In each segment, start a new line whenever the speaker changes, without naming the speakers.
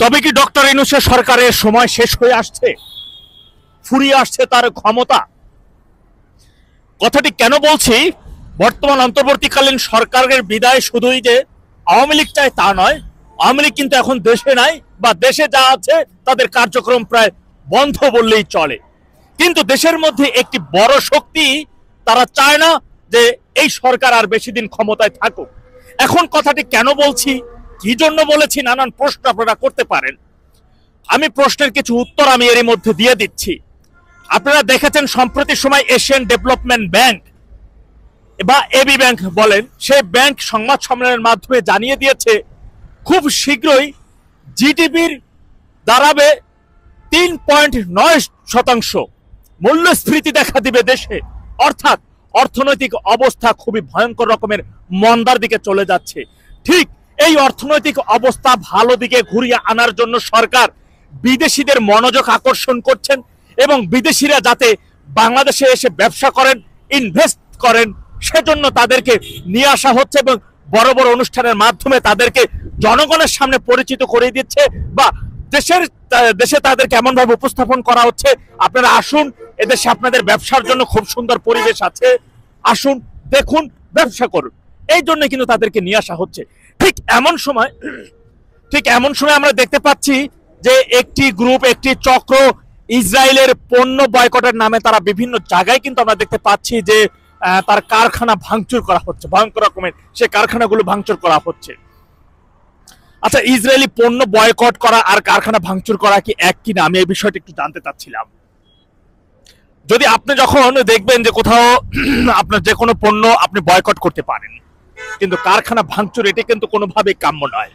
তবে কি ডক্টর ইউনূসের সরকারের সময় শেষ হয়ে আসছে, ফুরিয়ে আসছে তার ক্ষমতা? কথাটি কেন বলছি, বর্তমান অন্তর্বর্তীকালীন সরকারের বিদায় শুধুই যে আওয়ামী লীগ চায় তা নয়। আওয়ামী লীগ কিন্তু এখন দেশে নাই, বা দেশে যা আছে তাদের কার্যক্রম প্রায় বন্ধ বললেই চলে। কিন্তু দেশের মধ্যে একটি বড় শক্তি তারা চায় না যে এই সরকার আর বেশি দিন ক্ষমতায় থাকুক। এখন কথাটি কেন বলছি, কি জন্য বলেছি, নানান প্রশ্ন আপনারা করতে পারেন। আমি প্রশ্নের কিছু উত্তর আমি এর মধ্যে দিয়ে দিচ্ছি। আপনারা দেখেছেন সম্প্রতি সময় এশিয়ান ডেভেলপমেন্ট ব্যাংক বা এবি ব্যাংক বলেন, সেই ব্যাংক সংবাদ সম্মেলনের মাধ্যমে জানিয়ে দিয়েছে খুব শীঘ্রই জিডিপির দাঁড়াবে 3.9%। মূল্যস্ফীতি দেখা দিবে দেশে, অর্থাৎ অর্থনৈতিক অবস্থা খুবই ভয়ঙ্কর রকমের মন্দার দিকে চলে যাচ্ছে। ঠিক এই অর্থনৈতিক অবস্থা ভালো দিকে ঘুরিয়ে আনার জন্য সরকার বিদেশিদের মনোযোগ আকর্ষণ করছেন, এবং বিদেশিরা যাতে বাংলাদেশে এসে ব্যবসা করেন, ইনভেস্ট করেন, সেজন্য তাদেরকে নিয়ে আসা হচ্ছে এবং বড় বড় অনুষ্ঠানের মাধ্যমে তাদেরকে জনগণের সামনে পরিচিত করে দিচ্ছে, বা দেশে তাদেরকে এমন ভাবে উপস্থাপন করা হচ্ছে, আপনারা আসুন, এদেশে আপনাদের ব্যবসার জন্য খুব সুন্দর পরিবেশ আছে, আসুন দেখুন, ব্যবসা করুন। এই জন্য কিন্তু তাদেরকে নিয়ে আসা হচ্ছে। ঠিক এমন সময় আমরা দেখতে পাচ্ছি যে একটি গ্রুপ, একটি চক্র ইসরায়েলের পণ্য বয়কটের নামে তারা বিভিন্ন জায়গায় কিন্তু আমরা দেখতে পাচ্ছি যে তার কারখানা ভাঙচুর করা হচ্ছে, ভয়ঙ্কর রকমের সে কারখানাগুলো ভাঙচুর করা হচ্ছে। আচ্ছা, ইসরায়েলি পণ্য বয়কট করা আর কারখানা ভাঙচুর করা কি এক কিনা, আমি এই বিষয়টা একটু জানতে চাচ্ছিলাম। যদি আপনি যখন দেখবেন যে কোথাও আপনার যে কোনো পণ্য আপনি বয়কট করতে পারেন, কিন্তু কারখানা ভাঙচুর এটা কিন্তু কোনোভাবেই কাম্য নয়।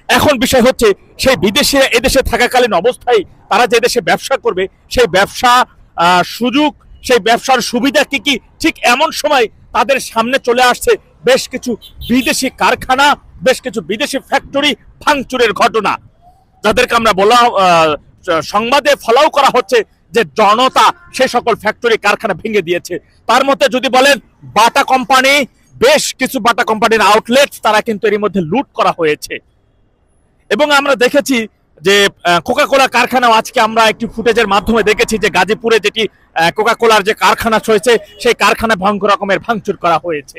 এখন বিষয় হচ্ছে সেই বিদেশে এদেশে থাকাকালীন অবস্থায় তারা যে দেশে ব্যবসা করবে, সেই ব্যবসা সুযোগ, সেই ব্যবসার সুবিধা কি কি, ঠিক এমন সময় তাদের সামনে চলে আসছে বেশ কিছু বিদেশি কারখানা, বেশ কিছু বিদেশি ফ্যাক্টরি ভাঙচুরের ঘটনা, যাদেরকে আমরা সংবাদে ফলাও করা হচ্ছে যে জনতা সে সকল ফ্যাক্টরি কারখানা ভেঙে দিয়েছে। তার মধ্যে যদি বলেন বাটা কোম্পানি, বেশ কিছু বাটা কোম্পানির আউটলেট তারা কিন্তু এর মধ্যে লুট করা হয়েছে। এবং আমরা দেখেছি যে কোকা কোলা কারখানাও আজকে আমরা একটি ফুটেজের মাধ্যমে দেখেছি যে গাজীপুরে যেটি কোকা কোলার যে কারখানা রয়েছে, সেই কারখানা ভয়ঙ্কর রকমের ভাঙচুর করা হয়েছে।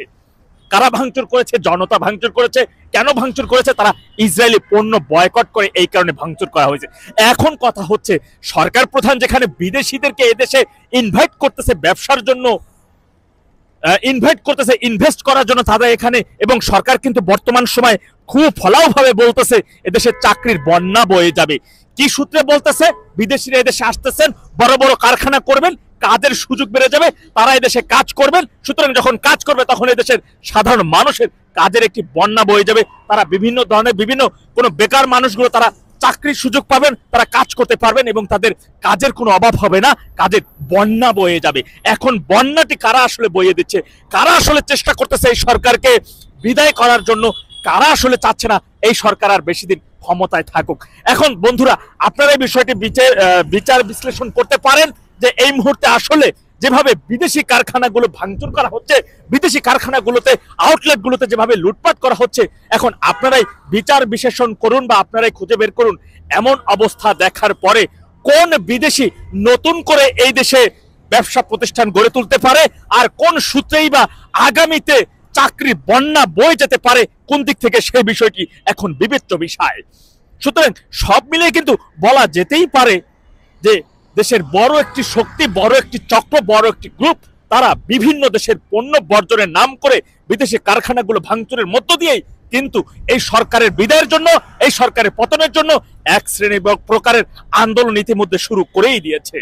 কারা ভাঙচুর করেছে? জনতা ভাঙচুর করেছে। কেন ভাঙচুর করেছে? তারা ইসরায়েলি পণ্য বয়কট করে, এই কারণে ভাঙচুর করা হয়েছে। এখন কথা হচ্ছে সরকার প্রধান যেখানে বিদেশিদেরকে এদেশে ইনভাইট করতেছে ব্যবসার জন্য, ইনভেস্ট করার জন্য তাদের এখানে, এবং সরকার কিন্তু বর্তমান সময় খুব ফলাও ভাবে বলতেছে এদেশে চাকরির বন্যা বয়ে যাবে। কি সূত্রে বলতেছে? বিদেশিরা এদেশে আসতেছেন, বড় বড় কারখানা করবেন, কাজের সুযোগ বেড়ে যাবে, তারা এদেশে কাজ করবেন, সুতরাং যখন কাজ করবে তখন এদেশের সাধারণ মানুষের কাজের একটি বন্যা বয়ে যাবে। তারা বিভিন্ন ধরনের কোনো বেকার মানুষগুলো তারা চাকরির সুযোগ পাবেন, তারা কাজ করতে পারবেন এবং তাদের কাজের কোনো অভাব হবে না, কাজের বন্যা বয়ে যাবে। এখন বন্যাটি কারা আসলে বয়ে দিচ্ছে? কারা আসলে চেষ্টা করতেছে এই সরকারকে বিদায় করার জন্য? কারা আসলে চাচ্ছে না এই সরকার আর বেশি দিন ক্ষমতায় থাকুক? এখন বন্ধুরা, আপনারা এই বিষয়টি বিচার বিশ্লেষণ করতে পারেন যে এই মুহূর্তে আসলে যেভাবে বিদেশি কারখানাগুলো ভাঙচুর করা হচ্ছে, বিদেশি কারখানাগুলোতে, আউটলেটগুলোতে যেভাবে লুটপাট করা হচ্ছে, এখন আপনারাই বিচার বিশ্লেষণ করুন বা আপনারাই খুঁজে বের করুন এমন অবস্থা দেখার পরে কোন বিদেশি নতুন করে এই দেশে ব্যবসা প্রতিষ্ঠান গড়ে তুলতে পারে, আর কোন সূত্রেই বা আগামীতে চাকরি বন্যা বয়ে যেতে পারে কোন দিক থেকে, সেই বিষয়টি এখন বিবেচ্য বিষয়। সুতরাং সব মিলিয়ে কিন্তু বলা যেতেই পারে যে দেশের বড় একটি শক্তি, বড় একটি চক্র, বড় একটি গ্রুপ, তারা বিভিন্ন দেশের পণ্য বর্জনের নাম করে বিদেশি কারখানাগুলো ভাঙচুরের মধ্য দিয়েই কিন্তু এই সরকারের বিদায়ের জন্য, এই সরকারের পতনের জন্য এক শ্রেণী প্রকারের আন্দোলন ইতিমধ্যে শুরু করেই দিয়েছে।